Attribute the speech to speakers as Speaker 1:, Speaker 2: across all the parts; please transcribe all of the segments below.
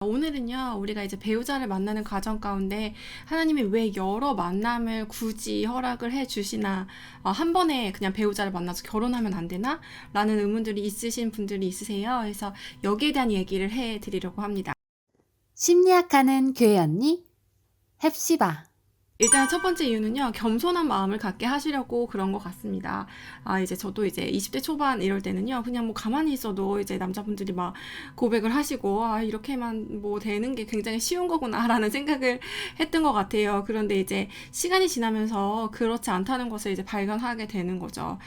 Speaker 1: 오늘은요, 우리가 이제 배우자를 만나는 과정 가운데 하나님이 왜 여러 만남을 굳이 허락을 해 주시나, 한 번에 그냥 배우자를 만나서 결혼하면 안 되나? 라는 의문들이 있으신 분들이 있으세요. 그래서 여기에 대한 얘기를 해 드리려고 합니다.
Speaker 2: 심리학하는 교회 언니 헵시바.
Speaker 1: 일단 첫 번째 이유는요, 겸손한 마음을 갖게 하시려고 그런 것 같습니다. 이제 저도 이제 20대 초반 이럴 때는요, 그냥 뭐 가만히 있어도 이제 남자분들이 막 고백을 하시고, 이렇게만 뭐 되는 게 굉장히 쉬운 거구나라는 생각을 했던 것 같아요. 그런데 이제 시간이 지나면서 그렇지 않다는 것을 이제 발견하게 되는 거죠.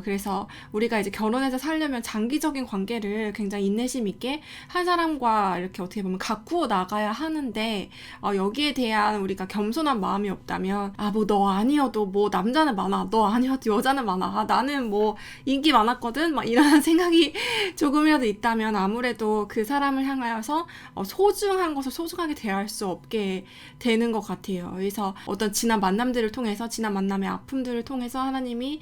Speaker 1: 그래서 우리가 이제 결혼해서 살려면 장기적인 관계를 굉장히 인내심 있게 한 사람과 이렇게 어떻게 보면 가꾸어 나가야 하는데, 여기에 대한 우리가 겸손한 마음이 없다면 뭐 너 아니어도 뭐 남자는 많아, 너 아니어도 여자는 많아, 나는 뭐 인기 많았거든, 막 이런 생각이 조금이라도 있다면 아무래도 그 사람을 향하여서 소중한 것을 소중하게 대할 수 없게 되는 것 같아요. 그래서 어떤 지난 만남들을 통해서, 지난 만남의 아픔들을 통해서 하나님이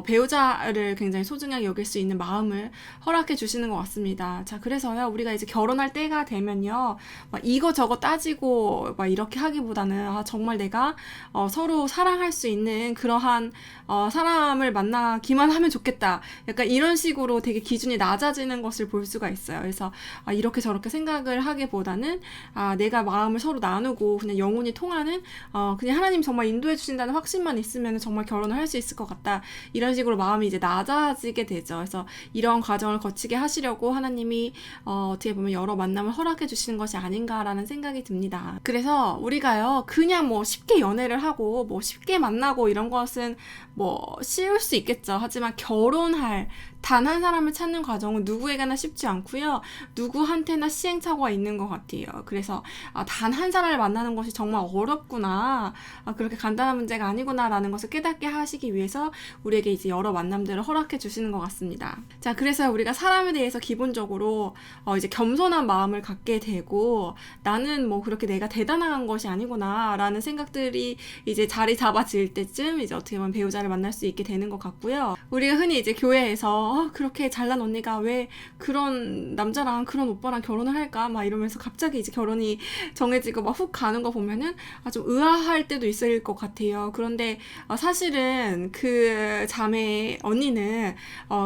Speaker 1: 배우자를 굉장히 소중하게 여길 수 있는 마음을 허락해 주시는 것 같습니다. 자, 그래서요, 우리가 이제 결혼할 때가 되면요, 막 이거저거 따지고 막 이렇게 하기보다는 정말 내가 서로 사랑할 수 있는 그러한 사람을 만나기만 하면 좋겠다, 약간 이런 식으로 되게 기준이 낮아지는 것을 볼 수가 있어요. 그래서 이렇게 저렇게 생각을 하기보다는 내가 마음을 서로 나누고 그냥 영혼이 통하는, 그냥 하나님 정말 인도해 주신다는 확신만 있으면 정말 결혼을 할 수 있을 것 같다, 이런 식으로 마음이 이제 낮아지게 되죠. 그래서 이런 과정을 거치게 하시려고 하나님이 어떻게 보면 여러 만남을 허락해 주시는 것이 아닌가라는 생각이 듭니다. 그래서 우리가요, 그냥 뭐 쉽게 연애를 하고 뭐 쉽게 만나고 이런 것은 뭐 쉬울 수 있겠죠. 하지만 결혼할 단 한 사람을 찾는 과정은 누구에게나 쉽지 않고요, 누구한테나 시행착오가 있는 것 같아요. 그래서 단 한 사람을 만나는 것이 정말 어렵구나, 그렇게 간단한 문제가 아니구나라는 것을 깨닫게 하시기 위해서 우리에게 이제 여러 만남들을 허락해 주시는 것 같습니다. 자, 그래서 우리가 사람에 대해서 기본적으로 이제 겸손한 마음을 갖게 되고, 나는 뭐 그렇게 내가 대단한 것이 아니구나 라는 생각들이 이제 자리 잡아질 때쯤 이제 어떻게 보면 배우자를 만날 수 있게 되는 것 같고요. 우리가 흔히 이제 교회에서 그렇게 잘난 언니가 왜 그런 남자랑 그런 오빠랑 결혼을 할까, 막 이러면서 갑자기 이제 결혼이 정해지고 막 훅 가는 거 보면은 좀 의아할 때도 있을 것 같아요. 그런데 사실은 그 자매 언니는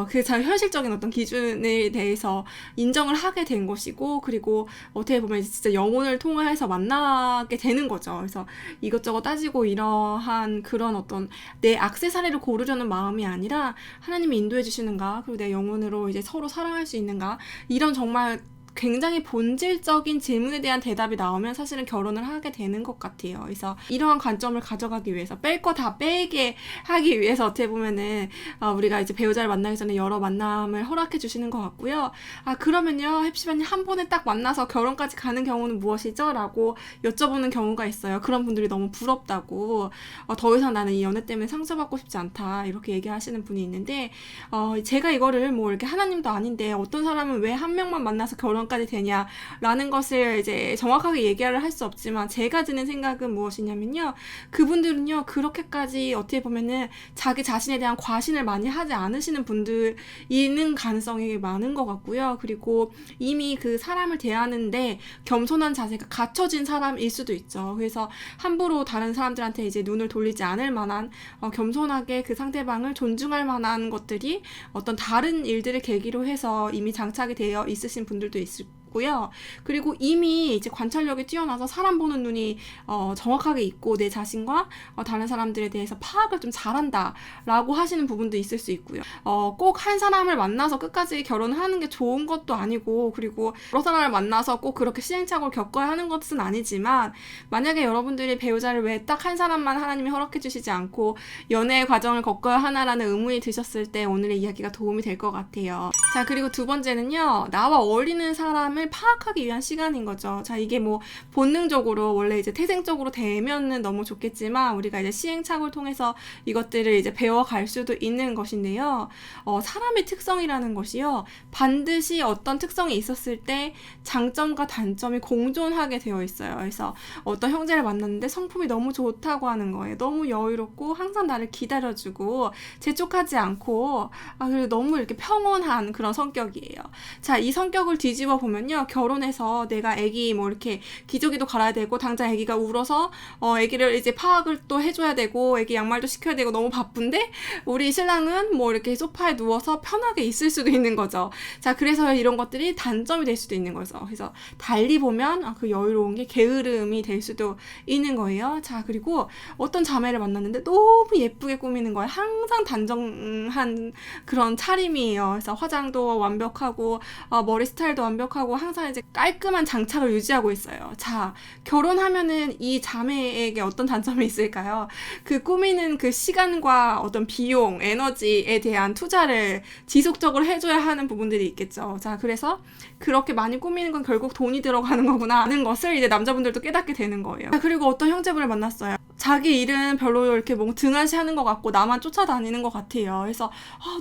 Speaker 1: 그 현실적인 어떤 기준에 대해서 인정을 하게 된 것이고, 그리고 어떻게 보면 진짜 영혼을 통해서 만나게 되는 거죠. 그래서 이것저것 따지고 이러한 그런 어떤 내 액세서리를 고르려는 마음이 아니라 하나님이 인도해 주시는가, 그리고 내 영혼으로 이제 서로 사랑할 수 있는가, 이런 정말 굉장히 본질적인 질문에 대한 대답이 나오면 사실은 결혼을 하게 되는 것 같아요. 그래서 이러한 관점을 가져가기 위해서, 뺄 거 다 빼게 하기 위해서 어떻게 보면은 우리가 이제 배우자를 만나기 전에 여러 만남을 허락해 주시는 것 같고요. 그러면요, 헵시바님, 한 번에 딱 만나서 결혼까지 가는 경우는 무엇이죠? 라고 여쭤보는 경우가 있어요. 그런 분들이 너무 부럽다고, 더 이상 나는 이 연애 때문에 상처받고 싶지 않다, 이렇게 얘기하시는 분이 있는데, 제가 이거를 뭐 이렇게 하나님도 아닌데 어떤 사람은 왜 한 명만 만나서 결혼까지 되냐라는 것을 이제 정확하게 얘기를 할 수 없지만, 제가 드는 생각은 무엇이냐면요, 그분들은요, 그렇게까지 어떻게 보면은 자기 자신에 대한 과신을 많이 하지 않으시는 분들이는 가능성이 많은 것 같고요. 그리고 이미 그 사람을 대하는데 겸손한 자세가 갖춰진 사람일 수도 있죠. 그래서 함부로 다른 사람들한테 이제 눈을 돌리지 않을 만한, 겸손하게 그 상대방을 존중할 만한 것들이 어떤 다른 일들을 계기로 해서 이미 장착이 되어 있으신 분들도 있고요. 그리고 이미 이제 관찰력이 뛰어나서 사람 보는 눈이 정확하게 있고, 내 자신과 다른 사람들에 대해서 파악을 좀 잘한다 라고 하시는 부분도 있을 수 있고요. 꼭 한 사람을 만나서 끝까지 결혼하는 게 좋은 것도 아니고, 그리고 여러 사람을 만나서 꼭 그렇게 시행착오를 겪어야 하는 것은 아니지만, 만약에 여러분들이 배우자를 왜 딱 한 사람만 하나님이 허락해 주시지 않고 연애의 과정을 겪어야 하나라는 의문이 드셨을 때 오늘의 이야기가 도움이 될 것 같아요. 자, 그리고 두 번째는요, 나와 어울리는 사람을 파악하기 위한 시간인 거죠. 자, 이게 뭐 본능적으로 원래 이제 태생적으로 되면은 너무 좋겠지만, 우리가 이제 시행착오를 통해서 이것들을 이제 배워갈 수도 있는 것인데요. 사람의 특성이라는 것이요, 반드시 어떤 특성이 있었을 때 장점과 단점이 공존하게 되어 있어요. 그래서 어떤 형제를 만났는데 성품이 너무 좋다고 하는 거예요. 너무 여유롭고 항상 나를 기다려주고 재촉하지 않고, 그리고 너무 이렇게 평온한 그런 성격이에요. 자, 이 성격을 뒤집어 보면요. 결혼해서 내가 애기 뭐 이렇게 기저귀도 갈아야 되고 당장 애기가 울어서 애기를 이제 파악을 또 해줘야 되고 애기 양말도 시켜야 되고 너무 바쁜데 우리 신랑은 뭐 이렇게 소파에 누워서 편하게 있을 수도 있는 거죠. 자, 그래서 이런 것들이 단점이 될 수도 있는 거죠. 그래서 달리 보면 그 여유로운 게 게으름이 될 수도 있는 거예요. 자, 그리고 어떤 자매를 만났는데 너무 예쁘게 꾸미는 거예요. 항상 단정한 그런 차림이에요. 그래서 화장도 완벽하고 머리 스타일도 완벽하고 항상 이제 깔끔한 장착을 유지하고 있어요. 자, 결혼하면은 이 자매에게 어떤 단점이 있을까요? 그 꾸미는 그 시간과 어떤 비용, 에너지에 대한 투자를 지속적으로 해줘야 하는 부분들이 있겠죠. 자, 그래서 그렇게 많이 꾸미는 건 결국 돈이 들어가는 거구나 하는 것을 이제 남자분들도 깨닫게 되는 거예요. 자, 그리고 어떤 형제분을 만났어요. 자기 일은 별로 이렇게 뭐 등한시하는 것 같고 나만 쫓아다니는 것 같아요. 그래서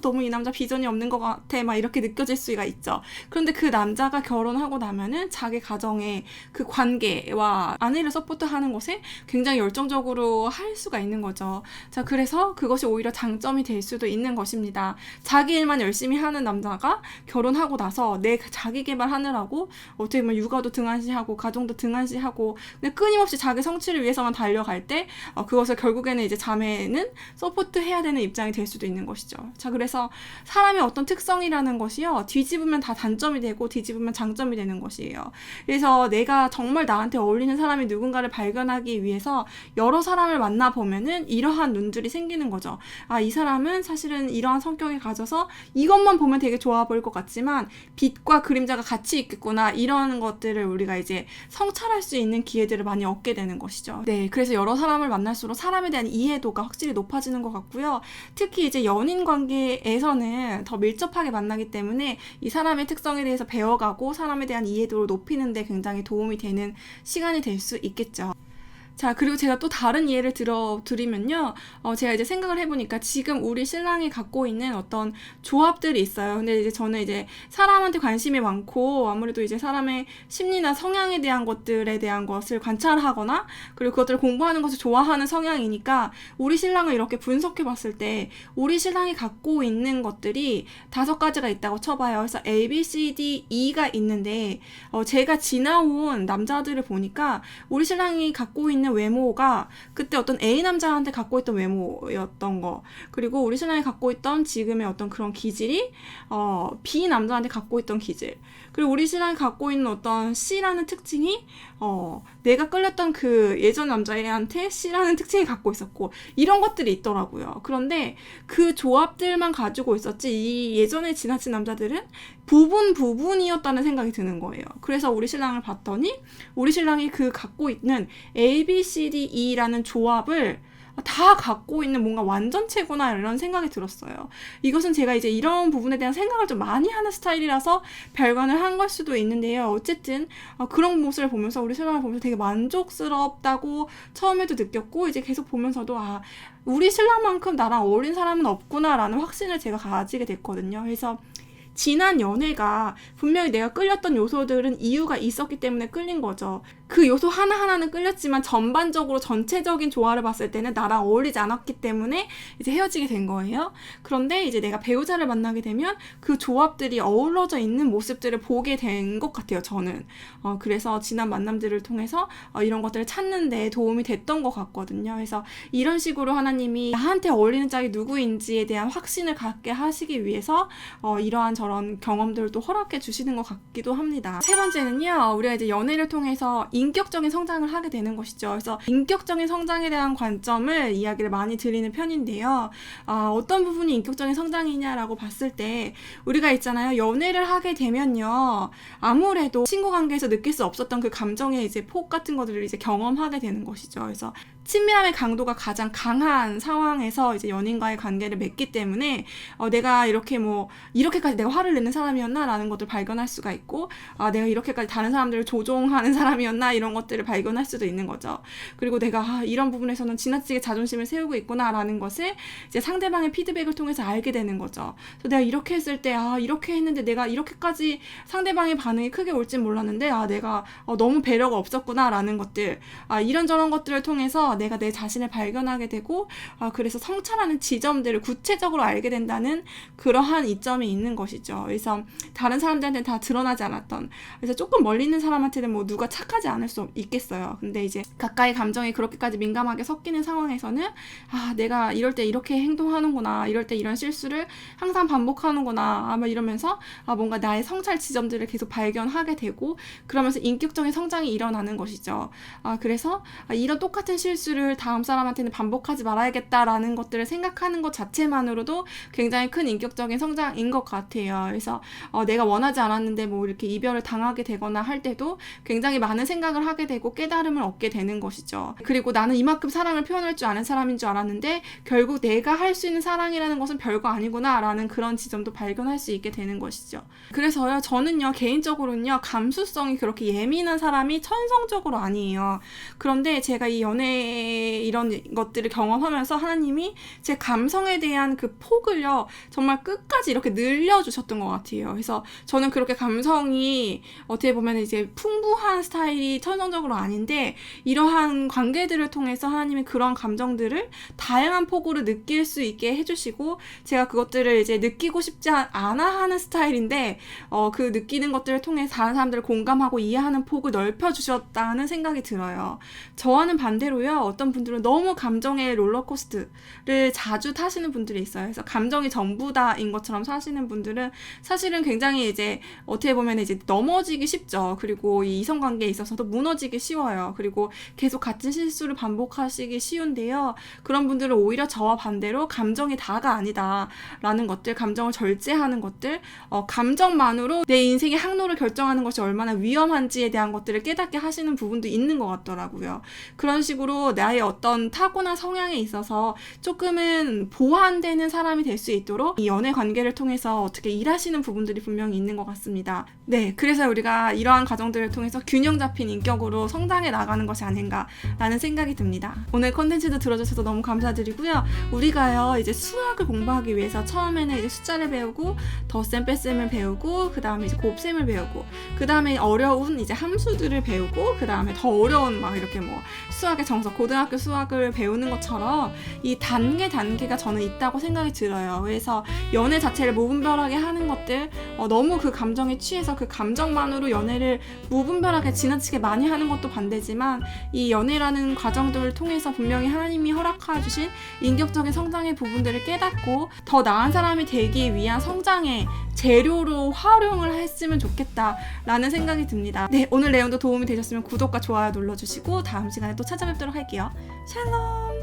Speaker 1: 너무 이 남자 비전이 없는 것 같아 막 이렇게 느껴질 수가 있죠. 그런데 그 남자가 결혼하고 나면은 자기 가정의 그 관계와 아내를 서포트하는 것에 굉장히 열정적으로 할 수가 있는 거죠. 자, 그래서 그것이 오히려 장점이 될 수도 있는 것입니다. 자기 일만 열심히 하는 남자가 결혼하고 나서 내 자기 개발하느라고 어떻게 보면 육아도 등한시하고 가정도 등한시하고 근데 끊임없이 자기 성취를 위해서만 달려갈 때 그것을 결국에는 이제 자매는 서포트해야 되는 입장이 될 수도 있는 것이죠. 자, 그래서 사람의 어떤 특성이라는 것이요. 뒤집으면 다 단점이 되고 뒤집으면 장점이 되는 것이에요. 그래서 내가 정말 나한테 어울리는 사람이 누군가를 발견하기 위해서 여러 사람을 만나보면은 이러한 눈들이 생기는 거죠. 아, 이 사람은 사실은 이러한 성격을 가져서 이것만 보면 되게 좋아 보일 것 같지만 빛과 그림자가 같이 있겠구나 이런 것들을 우리가 이제 성찰할 수 있는 기회들을 많이 얻게 되는 것이죠. 네, 그래서 여러 사람을 만날수록 사람에 대한 이해도가 확실히 높아지는 것 같고요. 특히 이제 연인 관계에서는 더 밀접하게 만나기 때문에 이 사람의 특성에 대해서 배워가고 사람에 대한 이해도를 높이는 데 굉장히 도움이 되는 시간이 될 수 있겠죠. 자, 그리고 제가 또 다른 예를 드리면요. 제가 이제 생각을 해보니까 지금 우리 신랑이 갖고 있는 어떤 조합들이 있어요. 근데 이제 저는 이제 사람한테 관심이 많고 아무래도 이제 사람의 심리나 성향에 대한 것들에 대한 것을 관찰하거나 그리고 그것들을 공부하는 것을 좋아하는 성향이니까 우리 신랑을 이렇게 분석해 봤을 때 우리 신랑이 갖고 있는 것들이 5가지가 있다고 쳐봐요. 그래서 A, B, C, D, E가 있는데 제가 지나온 남자들을 보니까 우리 신랑이 갖고 있는 외모가 그때 어떤 A 남자한테 갖고 있던 외모였던 거 그리고 우리 신랑이 갖고 있던 지금의 어떤 그런 기질이 B 남자한테 갖고 있던 기질 그리고 우리 신랑이 갖고 있는 어떤 C라는 특징이 내가 끌렸던 그 예전 남자애한테 C라는 특징이 갖고 있었고 이런 것들이 있더라고요. 그런데 그 조합들만 가지고 있었지 이 예전에 지나친 남자들은 부분이었다는 생각이 드는 거예요. 그래서 우리 신랑을 봤더니 우리 신랑이 그 갖고 있는 A, B, C, D, E라는 조합을 다 갖고 있는 뭔가 완전체구나 이런 생각이 들었어요. 이것은 제가 이제 이런 부분에 대한 생각을 좀 많이 하는 스타일이라서 발견을 한 걸 수도 있는데요. 어쨌든 그런 모습을 보면서 우리 신랑을 보면서 되게 만족스럽다고 처음에도 느꼈고 이제 계속 보면서도 우리 신랑만큼 나랑 어울린 사람은 없구나라는 확신을 제가 가지게 됐거든요. 그래서 지난 연애가 분명히 내가 끌렸던 요소들은 이유가 있었기 때문에 끌린 거죠. 그 요소 하나하나는 끌렸지만 전반적으로 전체적인 조화를 봤을 때는 나랑 어울리지 않았기 때문에 이제 헤어지게 된 거예요. 그런데 이제 내가 배우자를 만나게 되면 그 조합들이 어우러져 있는 모습들을 보게 된 것 같아요, 저는. 그래서 지난 만남들을 통해서 이런 것들을 찾는 데 도움이 됐던 것 같거든요. 그래서 이런 식으로 하나님이 나한테 어울리는 짝이 누구인지에 대한 확신을 갖게 하시기 위해서 이러한 저런 경험들을 또 허락해 주시는 것 같기도 합니다. 세 번째는요, 우리가 이제 연애를 통해서 인격적인 성장을 하게 되는 것이죠. 그래서 인격적인 성장에 대한 관점을 이야기를 많이 드리는 편인데요. 어떤 부분이 인격적인 성장이냐라고 봤을 때 우리가 있잖아요. 연애를 하게 되면요. 아무래도 친구 관계에서 느낄 수 없었던 그 감정의 이제 폭 같은 것들을 이제 경험하게 되는 것이죠. 그래서 친밀함의 강도가 가장 강한 상황에서 이제 연인과의 관계를 맺기 때문에 내가 이렇게까지 내가 화를 내는 사람이었나 라는 것들을 발견할 수가 있고 내가 이렇게까지 다른 사람들을 조종하는 사람이었나 이런 것들을 발견할 수도 있는 거죠. 그리고 내가 이런 부분에서는 지나치게 자존심을 세우고 있구나 라는 것을 이제 상대방의 피드백을 통해서 알게 되는 거죠. 그래서 내가 이렇게 했을 때 이렇게 했는데 내가 이렇게까지 상대방의 반응이 크게 올진 몰랐는데 내가 너무 배려가 없었구나 라는 것들 이런저런 것들을 통해서 내가 내 자신을 발견하게 되고 그래서 성찰하는 지점들을 구체적으로 알게 된다는 그러한 이점이 있는 것이죠. 그래서 다른 사람들한테는 다 드러나지 않았던, 그래서 조금 멀리 있는 사람한테는 뭐 누가 착하지 않을 수 있겠어요. 근데 이제 가까이 감정이 그렇게까지 민감하게 섞이는 상황에서는 내가 이럴 때 이렇게 행동하는구나, 이럴 때 이런 실수를 항상 반복하는구나, 아마 이러면서 뭔가 나의 성찰 지점들을 계속 발견하게 되고, 그러면서 인격적인 성장이 일어나는 것이죠. 그래서 이런 똑같은 실수를 다음 사람한테는 반복하지 말아야겠다라는 것들을 생각하는 것 자체만으로도 굉장히 큰 인격적인 성장인 것 같아요. 그래서 내가 원하지 않았는데 뭐 이렇게 이별을 당하게 되거나 할 때도 굉장히 많은 생각을 하게 되고 깨달음을 얻게 되는 것이죠. 그리고 나는 이만큼 사랑을 표현할 줄 아는 사람인 줄 알았는데 결국 내가 할 수 있는 사랑이라는 것은 별거 아니구나 라는 그런 지점도 발견할 수 있게 되는 것이죠. 그래서요, 저는요 개인적으로는요 감수성이 그렇게 예민한 사람이 천성적으로 아니에요. 그런데 제가 이 연애 이런 것들을 경험하면서 하나님이 제 감성에 대한 그 폭을요 정말 끝까지 이렇게 늘려주셨던 것 같아요. 그래서 저는 그렇게 감성이 어떻게 보면 이제 풍부한 스타일이 천성적으로 아닌데, 이러한 관계들을 통해서 하나님이 그런 감정들을 다양한 폭으로 느낄 수 있게 해주시고, 제가 그것들을 이제 느끼고 싶지 않아 하는 스타일인데 그 느끼는 것들을 통해 다른 사람들을 공감하고 이해하는 폭을 넓혀주셨다는 생각이 들어요. 저와는 반대로요, 어떤 분들은 너무 감정의 롤러코스터를 자주 타시는 분들이 있어요. 그래서 감정이 전부다인 것처럼 사시는 분들은 사실은 굉장히 이제 어떻게 보면 이제 넘어지기 쉽죠. 그리고 이 이성관계에 있어서도 무너지기 쉬워요. 그리고 계속 같은 실수를 반복하시기 쉬운데요, 그런 분들은 오히려 저와 반대로 감정이 다가 아니다 라는 것들, 감정을 절제하는 것들, 감정만으로 내 인생의 항로를 결정하는 것이 얼마나 위험한지에 대한 것들을 깨닫게 하시는 부분도 있는 것 같더라고요. 그런 식으로 나의 어떤 타고난 성향에 있어서 조금은 보완되는 사람이 될 수 있도록 이 연애 관계를 통해서 어떻게 일하시는 부분들이 분명히 있는 것 같습니다. 네, 그래서 우리가 이러한 과정들을 통해서 균형 잡힌 인격으로 성장해 나가는 것이 아닌가라는 생각이 듭니다. 오늘 콘텐츠도 들어주셔서 너무 감사드리고요. 우리가요 이제 수학을 공부하기 위해서 처음에는 이제 숫자를 배우고 덧셈 뺄셈을 배우고, 그 다음에 이제 곱셈을 배우고, 그 다음에 어려운 이제 함수들을 배우고, 그 다음에 더 어려운 막 이렇게 뭐 수학의 정석, 고등학교 수학을 배우는 것처럼 이 단계가 저는 있다고 생각이 들어요. 그래서 연애 자체를 무분별하게 하는 것들, 너무 그 감정에 취해서 그 감정만으로 연애를 무분별하게 지나치게 많이 하는 것도 반대지만, 이 연애라는 과정들을 통해서 분명히 하나님이 허락해 주신 인격적인 성장의 부분들을 깨닫고 더 나은 사람이 되기 위한 성장의 재료로 활용을 했으면 좋겠다라는 생각이 듭니다. 네, 오늘 내용도 도움이 되셨으면 구독과 좋아요 눌러주시고 다음 시간에 또 찾아뵙도록 할게요. 샬롬!